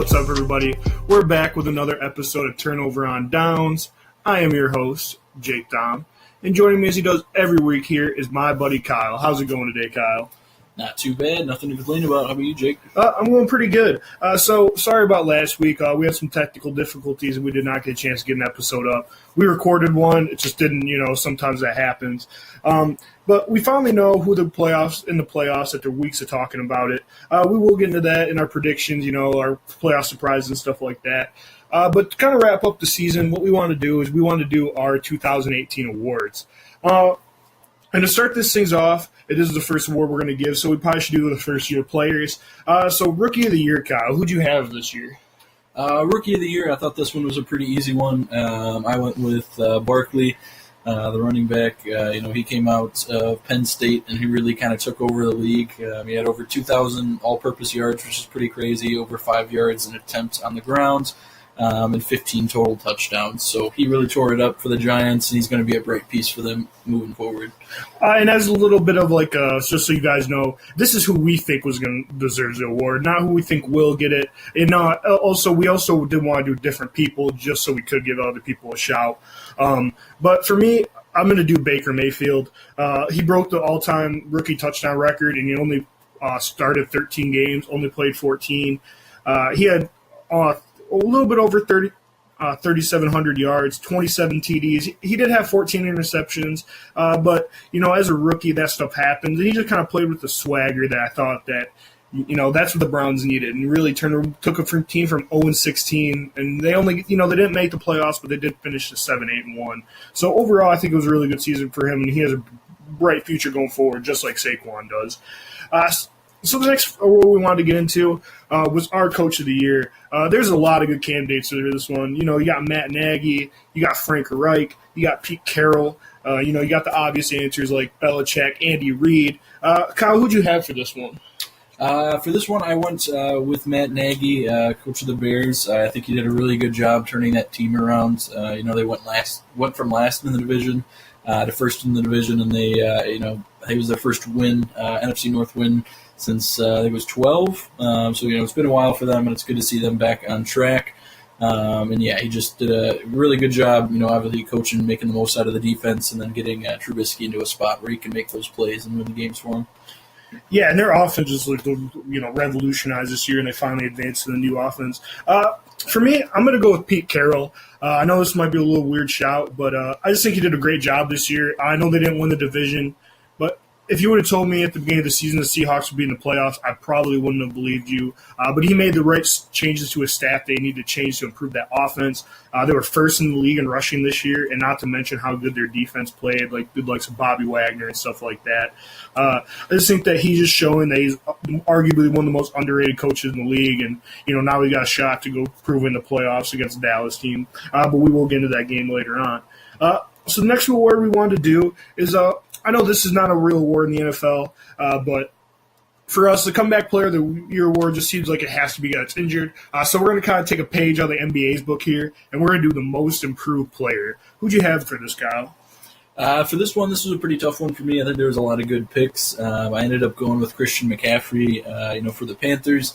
What's up, everybody? We're back with another episode of Turnover on Downs. I am your host, Jake Dom, and joining me as he does every week here is my buddy Kyle. How's it going today, Kyle? Not too bad. Nothing to complain about. How about you, Jake? I'm going pretty good. So sorry about last week. We had some technical difficulties, and we did not get a chance to get an episode up. We recorded one. It just didn't, sometimes that happens. But we finally know who the playoffs after weeks of talking about it. We will get into that in our predictions, our playoff surprises and stuff like that. But to kind of wrap up the season, what we want to do is we want to do our 2018 awards. And to start this things off, it is the first award we're going to give, so we probably should do the first-year players. So Rookie of the Year, Kyle, who'd you have this year? Rookie of the Year, I thought this one was a pretty easy one. I went with Barkley, the running back. He came out of Penn State, and he really kind of took over the league. He had over 2,000 all-purpose yards, which is pretty crazy, over 5 yards an attempt on the ground. And 15 total touchdowns. So he really tore it up for the Giants, and he's going to be a bright piece for them moving forward. And as a little bit of just so you guys know, this is who we think was going to deserve the award, not who we think will get it. And we also did want to do different people just so we could give other people a shout. But for me, I'm going to do Baker Mayfield. He broke the all-time rookie touchdown record, and he only started 13 games, only played 14. He had a little bit over 3,700 yards, 27 TDs. He did have 14 interceptions, but, as a rookie, that stuff happens. And he just kind of played with the swagger that I thought that, that's what the Browns needed. And really took a team from 0-16, and they only, they didn't make the playoffs, but they did finish the 7-8-1. So overall, I think it was a really good season for him, and he has a bright future going forward, just like Saquon does. So the next award we wanted to get into was our Coach of the Year. There's a lot of good candidates for this one. You got Matt Nagy, you got Frank Reich, you got Pete Carroll. You got the obvious answers like Belichick, Andy Reid. Kyle, who'd you have for this one? For this one, I went with Matt Nagy, coach of the Bears. I think he did a really good job turning that team around. They went from last in the division to first in the division, and they, it was their first win, NFC North win since I think it was 12. So it's been a while for them, and it's good to see them back on track. He just did a really good job, obviously coaching, making the most out of the defense, and then getting Trubisky into a spot where he can make those plays and win the games for him. Yeah, and their offense just revolutionized this year, and they finally advanced to the new offense. For me, I'm going to go with Pete Carroll. I know this might be a little weird shout, but I just think he did a great job this year. I know they didn't win the division, but if you would have told me at the beginning of the season the Seahawks would be in the playoffs, I probably wouldn't have believed you. But he made the right changes to his staff they needed to change to improve that offense. They were first in the league in rushing this year, and not to mention how good their defense played, like good likes of Bobby Wagner and stuff like that. I just think that he's just showing that he's arguably one of the most underrated coaches in the league, and now we got a shot to go prove in the playoffs against the Dallas team. But we will get into that game later on. So the next award we wanted to do is I know this is not a real award in the NFL, but for us, the Comeback Player of the Year award just seems like it has to be guy that's injured. So we're going to kind of take a page out of the NBA's book here, and we're going to do the most improved player. Who'd you have for this, Kyle? For this one, this was a pretty tough one for me. I think there was a lot of good picks. I ended up going with Christian McCaffrey, for the Panthers.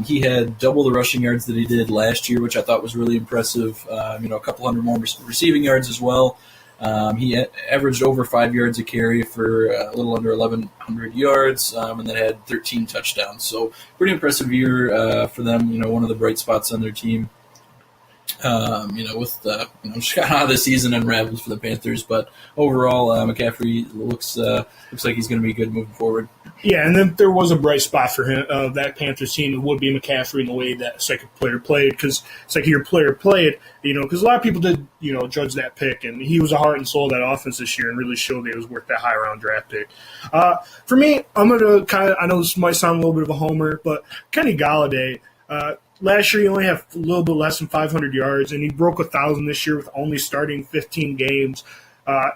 He had double the rushing yards that he did last year, which I thought was really impressive. A couple hundred more receiving yards as well. He averaged over 5 yards a carry for a little under 1,100 yards, and then had 13 touchdowns. So pretty impressive year for them. One of the bright spots on their team. With just kind of how the season unravels for the Panthers, but overall, McCaffrey looks like he's going to be good moving forward. Yeah, and then there was a bright spot for him, that Panthers team. It would be McCaffrey in the way that second player played, because second-year player played, because a lot of people did, judge that pick, and he was the heart and soul of that offense this year and really showed that it was worth that high-round draft pick. For me, I'm going to I know this might sound a little bit of a homer, but Kenny Golladay, last year he only had a little bit less than 500 yards, and he broke 1,000 this year with only starting 15 games.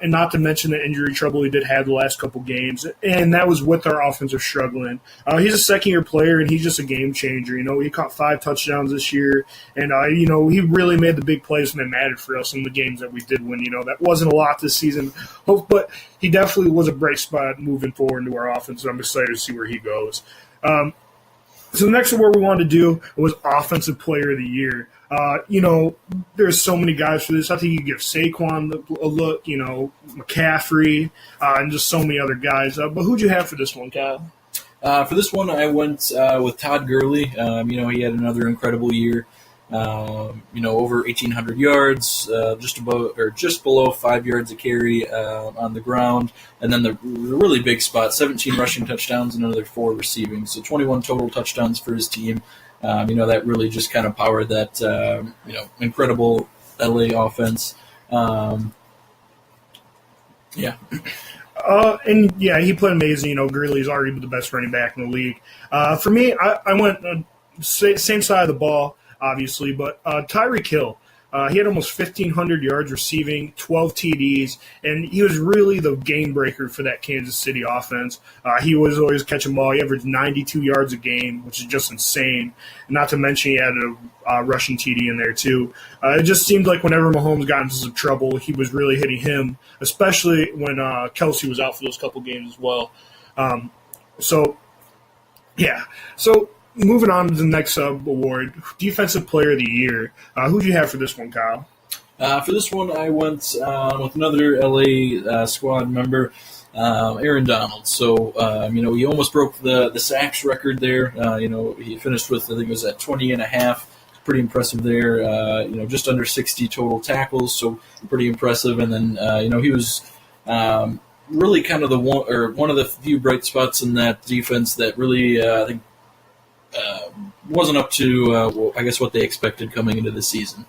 And not to mention the injury trouble he did have the last couple games. And that was with our offensive struggling. He's a second-year player, and he's just a game changer. He caught 5 touchdowns this year. And, he really made the big plays when they mattered for us in the games that we did win. That wasn't a lot this season. But he definitely was a bright spot moving forward into our offense, and I'm excited to see where he goes. So the next award we wanted to do was Offensive Player of the Year. There's so many guys for this. I think you give Saquon a look, McCaffrey, and just so many other guys. But who'd you have for this one, Kyle? For this one, I went with Todd Gurley. He had another incredible year. Over 1,800 yards, just below 5 yards a carry on the ground, and then the really big spot: 17 rushing touchdowns and another 4 receiving. So 21 total touchdowns for his team. That really just kind of powered that incredible LA offense. Yeah. He played amazing. Gurley's arguably the best running back in the league. For me, I went same side of the ball, obviously, but Tyreek Hill. He had almost 1,500 yards receiving, 12 TDs, and he was really the game breaker for that Kansas City offense. He was always catching ball. He averaged 92 yards a game, which is just insane. Not to mention he had a rushing TD in there too. It just seemed like whenever Mahomes got into some trouble, he was really hitting him, especially when Kelsey was out for those couple games as well. So moving on to the next award, Defensive Player of the Year. Who do you have for this one, Kyle? For this one, I went with another LA squad member, Aaron Donald. So, he almost broke the sacks record there. He finished with, I think it was at 20 and a half. Pretty impressive there. Just under 60 total tackles, so pretty impressive. And then, he was really kind of one of the few bright spots in that defense that really, I think, wasn't up to, what they expected coming into the season.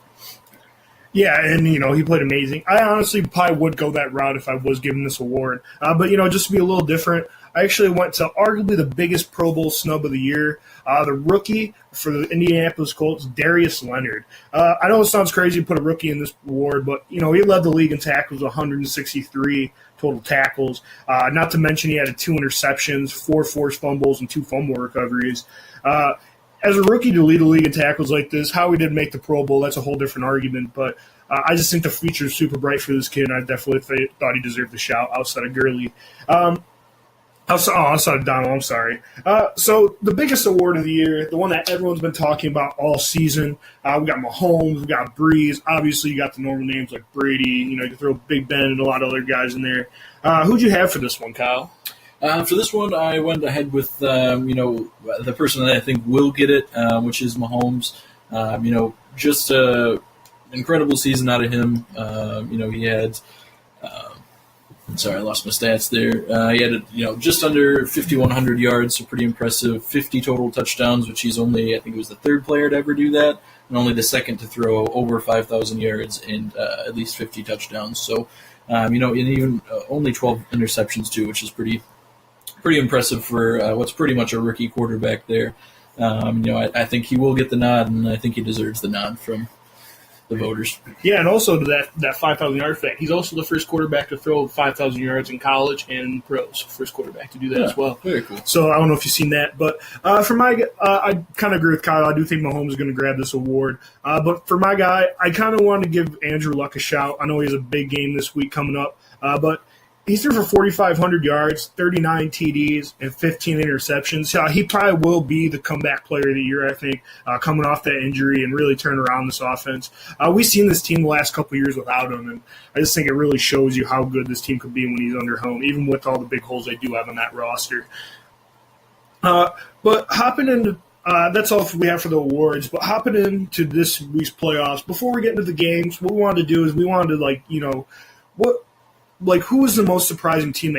Yeah, and, he played amazing. I honestly probably would go that route if I was given this award. But, just to be a little different, I actually went to arguably the biggest Pro Bowl snub of the year, the rookie for the Indianapolis Colts, Darius Leonard. I know it sounds crazy to put a rookie in this award, but, he led the league in tackles, 163 total tackles. Not to mention he had 2 interceptions, 4 forced fumbles, and 2 fumble recoveries. As a rookie to lead a league in tackles like this, how he didn't make the Pro Bowl, that's a whole different argument. But I just think the future is super bright for this kid, and I definitely thought he deserved the shout outside of Gurley. Outside of Donald, I'm sorry. So the biggest award of the year, the one that everyone's been talking about all season, we got Mahomes, we got Breeze. Obviously, you got the normal names like Brady. You can throw Big Ben and a lot of other guys in there. Who'd you have for this one, Kyle? For this one, I went ahead with, the person that I think will get it, which is Mahomes. Just an incredible season out of him. He had I lost my stats there. He had, just under 5,100 yards, so pretty impressive. 50 total touchdowns, which he's only, I think it was the 3rd player to ever do that, and only the 2nd to throw over 5,000 yards and at least 50 touchdowns. So, and even only 12 interceptions too, which is pretty impressive for what's pretty much a rookie quarterback there. I think he will get the nod, and I think he deserves the nod from the voters. Yeah, and also to that 5,000 yard fact, he's also the first quarterback to throw 5,000 yards in college and pros. First quarterback to do that as well. Very cool. So I don't know if you've seen that, but I kind of agree with Kyle. I do think Mahomes is going to grab this award. But for my guy, I kind of want to give Andrew Luck a shout. I know he has a big game this week coming up, but he threw for 4,500 yards, 39 TDs, and 15 interceptions. He probably will be the comeback player of the year, I think, coming off that injury and really turn around this offense. We've seen this team the last couple of years without him, and I just think it really shows you how good this team could be when he's under home, even with all the big holes they do have on that roster. But hopping into that's all we have for the awards. But hopping into this week's playoffs, before we get into the games, what we wanted to do is we wanted who was the most surprising team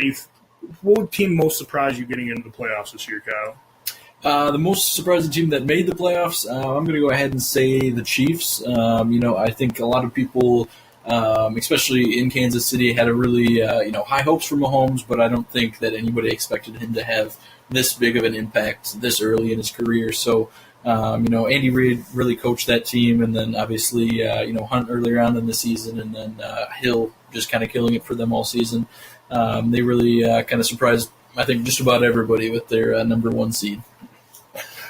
what team most surprised you getting into the playoffs this year, Kyle? The most surprising team that made the playoffs, I'm going to go ahead and say the Chiefs. I think a lot of people, especially in Kansas City, had a really high hopes for Mahomes, but I don't think that anybody expected him to have this big of an impact this early in his career. So, Andy Reid really coached that team, and then obviously, Hunt earlier on in the season, and then Hill just kind of killing it for them all season. They really kind of surprised, I think, just about everybody with their number 1 seed.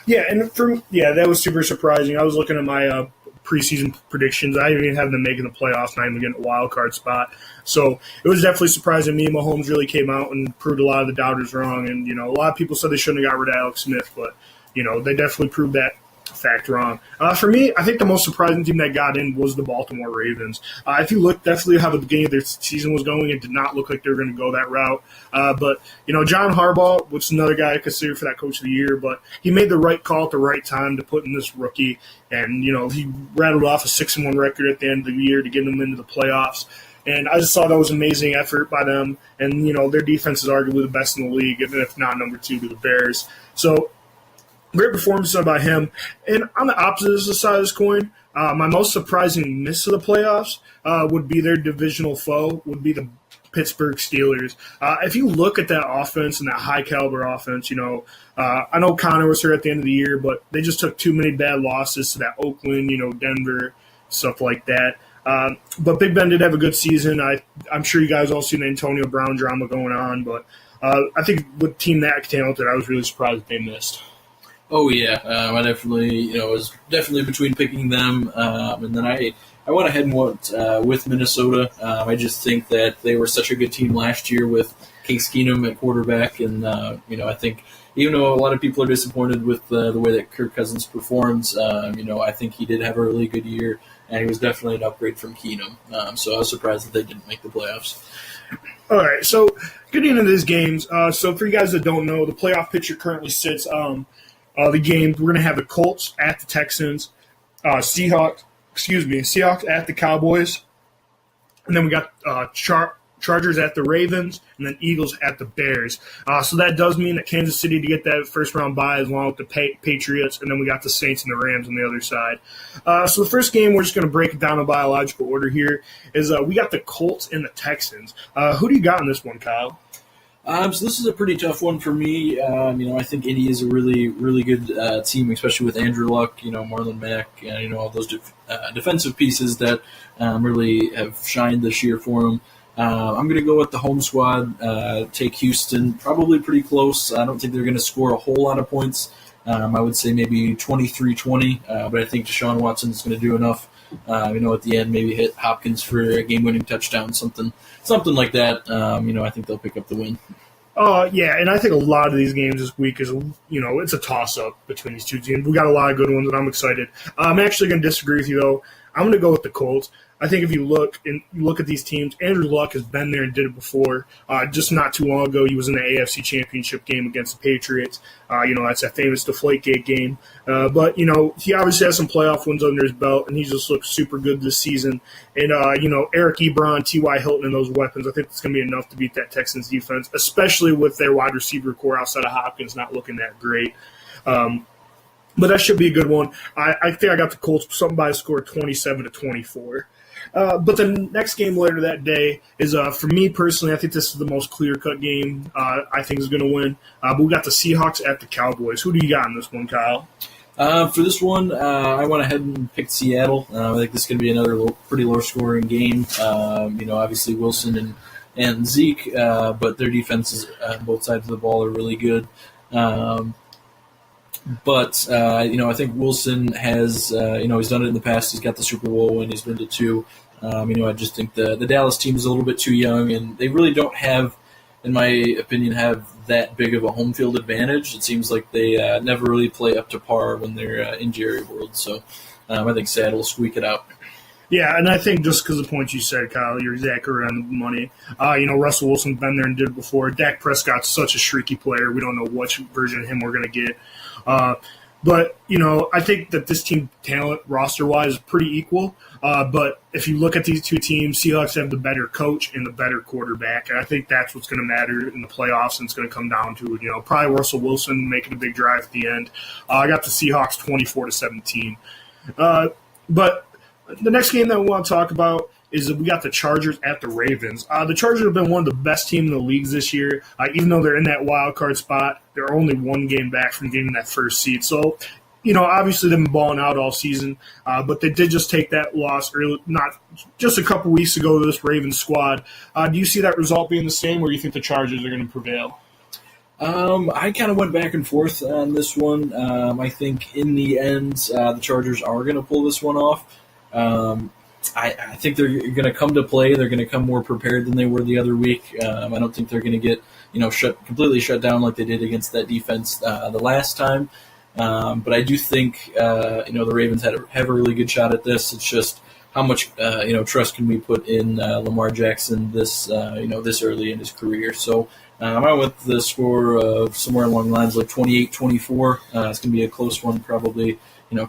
Yeah, and that was super surprising. I was looking at my preseason predictions. I didn't even have them making the playoffs, not even getting a wild card spot. So it was definitely surprising me. Mahomes really came out and proved a lot of the doubters wrong. And, a lot of people said they shouldn't have got rid of Alex Smith, but they definitely proved that fact wrong. For me, I think the most surprising team that got in was the Baltimore Ravens. If you look definitely how the beginning of their season was going, it did not look like they were going to go that route. But John Harbaugh, which is another guy I consider for that coach of the year, but he made the right call at the right time to put in this rookie. And, he rattled off a 6-1 record at the end of the year to get them into the playoffs. And I just thought that was an amazing effort by them. And, their defense is arguably the best in the league, if not number 2 to the Bears. So, great performance by him. And on the opposite side of this coin, my most surprising miss of the playoffs would be their divisional foe, would be the Pittsburgh Steelers. If you look at that offense and that high-caliber offense, I know Connor was here at the end of the year, but they just took too many bad losses to that Oakland, Denver, stuff like that. But Big Ben did have a good season. I'm sure you guys all seen the Antonio Brown drama going on, but I think with a team that talented, I was really surprised that they missed. Oh yeah, I definitely, was definitely between picking them, and then I went ahead and went with Minnesota. I just think that they were such a good team last year with Case Keenum at quarterback, and I think even though a lot of people are disappointed with the way that Kirk Cousins performs, I think he did have a really good year, and he was definitely an upgrade from Keenum. So I was surprised that they didn't make the playoffs. All right, so getting into these games, so for you guys that don't know, the playoff picture currently sits. The games, we're going to have the Colts at the Texans, Seahawks at the Cowboys, and then we got Chargers at the Ravens, and then Eagles at the Bears. So that does mean that Kansas City to get that first-round bye along with the Patriots, and then we got the Saints and the Rams on the other side. So the first game, we're just going to break it down in biological order here, is we got the Colts and the Texans. Who do you got in this one, Kyle? So this is a pretty tough one for me. I think Indy is a really, really good team, especially with Andrew Luck, Marlon Mack, all those defensive pieces that really have shined this year for them. I'm going to go with the home squad, take Houston, probably pretty close. I don't think they're going to score a whole lot of points. I would say maybe 23-20, but I think Deshaun Watson is going to do enough. At the end, maybe hit Hopkins for a game-winning touchdown, something like that. I think they'll pick up the win. Yeah, and I think a lot of these games this week is, it's a toss-up between these two teams. We got a lot of good ones, and I'm excited. I'm actually going to disagree with you, though. I'm going to go with the Colts. I think if you look at these teams, Andrew Luck has been there and did it before. Just not too long ago, he was in the AFC Championship game against the Patriots. That's that famous Deflategate game. But he obviously has some playoff wins under his belt, and he just looks super good this season. And, Eric Ebron, T.Y. Hilton, and those weapons, I think it's going to be enough to beat that Texans defense, especially with their wide receiver core outside of Hopkins not looking that great. But that should be a good one. I think I got the Colts something by a score of 27-24. But the next game later that day is, for me personally, I think this is the most clear-cut game I think is going to win. But we got the Seahawks at the Cowboys. Who do you got in this one, Kyle? For this one, I went ahead and picked Seattle. I think this is going to be another pretty low-scoring game. Obviously Wilson and Zeke, but their defenses on both sides of the ball are really good. But I think Wilson has, he's done it in the past. He's got the Super Bowl win. He's been to 2. I just think the Dallas team is a little bit too young, and they really don't have, in my opinion, have that big of a home field advantage. It seems like they never really play up to par when they're in Jerry World. So I think Seattle will squeak it out. Yeah, and I think just because of the points you said, Kyle, you're exactly right on the money. Russell Wilson's been there and did it before. Dak Prescott's such a streaky player. We don't know which version of him we're going to get. But I think that this team talent roster-wise is pretty equal. But if you look at these two teams, Seahawks have the better coach and the better quarterback. And I think that's what's going to matter in the playoffs, and it's going to come down to, probably Russell Wilson making a big drive at the end. I got the Seahawks 24-17. But the next game that we want to talk about is that we got the Chargers at the Ravens. The Chargers have been one of the best teams in the leagues this year. Even though they're in that wild card spot, they're only one game back from getting that first seed. So, obviously they've been balling out all season, but they did just take that loss early, not just a couple weeks ago to this Ravens squad. Do you see that result being the same, or do you think the Chargers are going to prevail? I kind of went back and forth on this one. I think in the end, the Chargers are going to pull this one off. I think they're going to come to play. They're going to come more prepared than they were the other week. I don't think they're going to get completely shut down like they did against that defense the last time. But I do think the Ravens have a really good shot at this. It's just how much trust can we put in Lamar Jackson this early in his career. So I went with the score of somewhere along the lines like 28-24. It's going to be a close one, probably.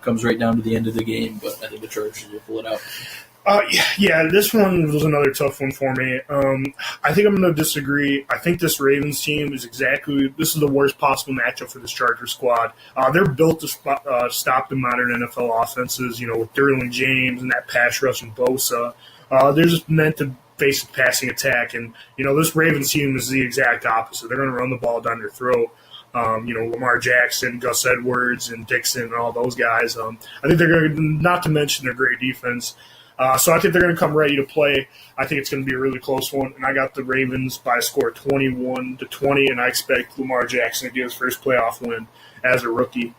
Comes right down to the end of the game, but I think the Chargers will pull it out. Yeah, this one was another tough one for me. I think I'm going to disagree. I think this Ravens team is this is the worst possible matchup for this Chargers squad. They're built to stop the modern NFL offenses, with Derwin James and that pass rush and Bosa. They're just meant to face a passing attack, and, this Ravens team is the exact opposite. They're going to run the ball down their throat. Lamar Jackson, Gus Edwards, and Dixon, and all those guys. I think they're going to, not to mention their great defense. So I think they're going to come ready to play. I think it's going to be a really close one, and I got the Ravens by a score of 21-20, and I expect Lamar Jackson to get his first playoff win as a rookie.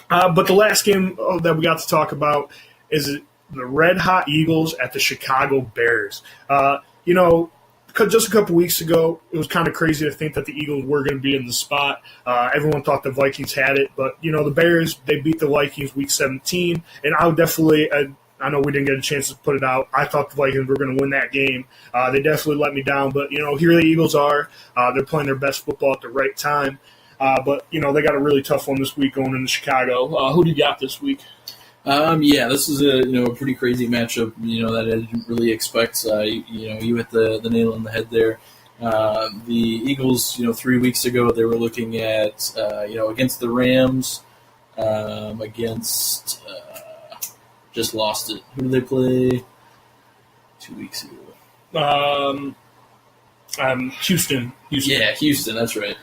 But the last game that we got to talk about is the red-hot Eagles at the Chicago Bears. Just a couple weeks ago, it was kind of crazy to think that the Eagles were going to be in the spot. Everyone thought the Vikings had it, but, the Bears, they beat the Vikings Week 17, and I know we didn't get a chance to put it out. I thought the Vikings were going to win that game. They definitely let me down, but, here the Eagles are. They're playing their best football at the right time. But they got a really tough one this week going into Chicago. Who do you got this week? This is a pretty crazy matchup, that I didn't really expect. You hit the nail on the head there. The Eagles, 3 weeks ago, they were looking at, against the Rams, just lost it. Who did they play 2 weeks ago? Houston. Yeah, Houston, that's right.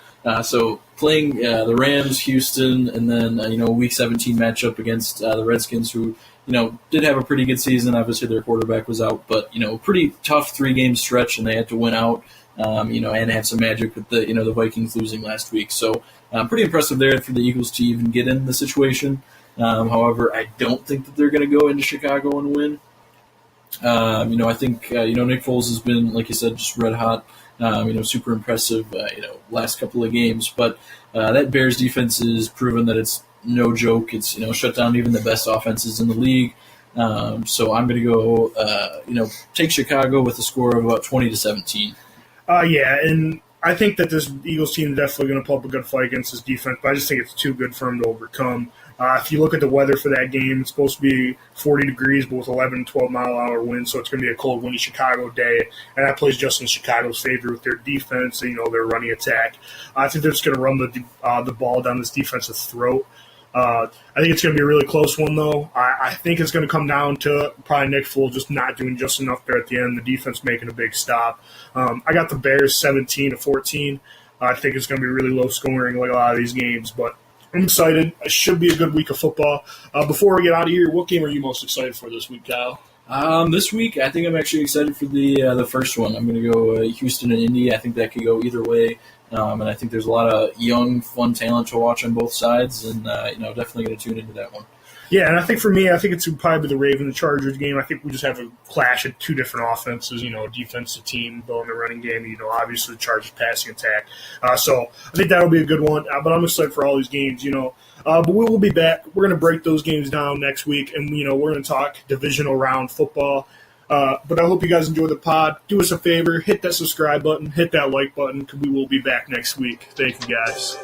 So playing the Rams, Houston, and then, Week 17 matchup against the Redskins, who, did have a pretty good season. Obviously, their quarterback was out, but, pretty tough 3-game stretch, and they had to win out, and have some magic with the Vikings losing last week. So pretty impressive there for the Eagles to even get in the situation. However, I don't think that they're going to go into Chicago and win. I think, Nick Foles has been, like you said, just red hot, super impressive, last couple of games. But that Bears defense is proven that it's no joke. It's, shut down even the best offenses in the league. So I'm going to go, take Chicago with a score of about 20-17. And I think that this Eagles team is definitely going to pull up a good fight against this defense, but I just think it's too good for them to overcome. If you look at the weather for that game, it's supposed to be 40 degrees, but with 11, 12-mile-an-hour winds, so it's going to be a cold, windy Chicago day, and that plays just in Chicago's favor with their defense, their running attack. I think they're just going to run the ball down this defense's throat. I think it's going to be a really close one, though. I think it's going to come down to probably Nick Foles just not doing just enough there at the end, the defense making a big stop. I got the Bears 17-14. I think it's going to be really low scoring like a lot of these games, but I'm excited. It should be a good week of football. Before we get out of here, what game are you most excited for this week, Kyle? This week, I think I'm actually excited for the first one. I'm going to go Houston and Indy. I think that could go either way. And I think there's a lot of young, fun talent to watch on both sides, and definitely going to tune into that one. Yeah, and I think for me, I think it's probably the Ravens and Chargers game. I think we just have a clash of two different offenses, defensive team building a running game, obviously the Chargers passing attack. So I think that'll be a good one, but I'm excited for all these games, But we will be back. We're going to break those games down next week, and, we're going to talk divisional round football. But I hope you guys enjoy the pod. Do us a favor, hit that subscribe button, hit that like button, because we will be back next week. Thank you, guys.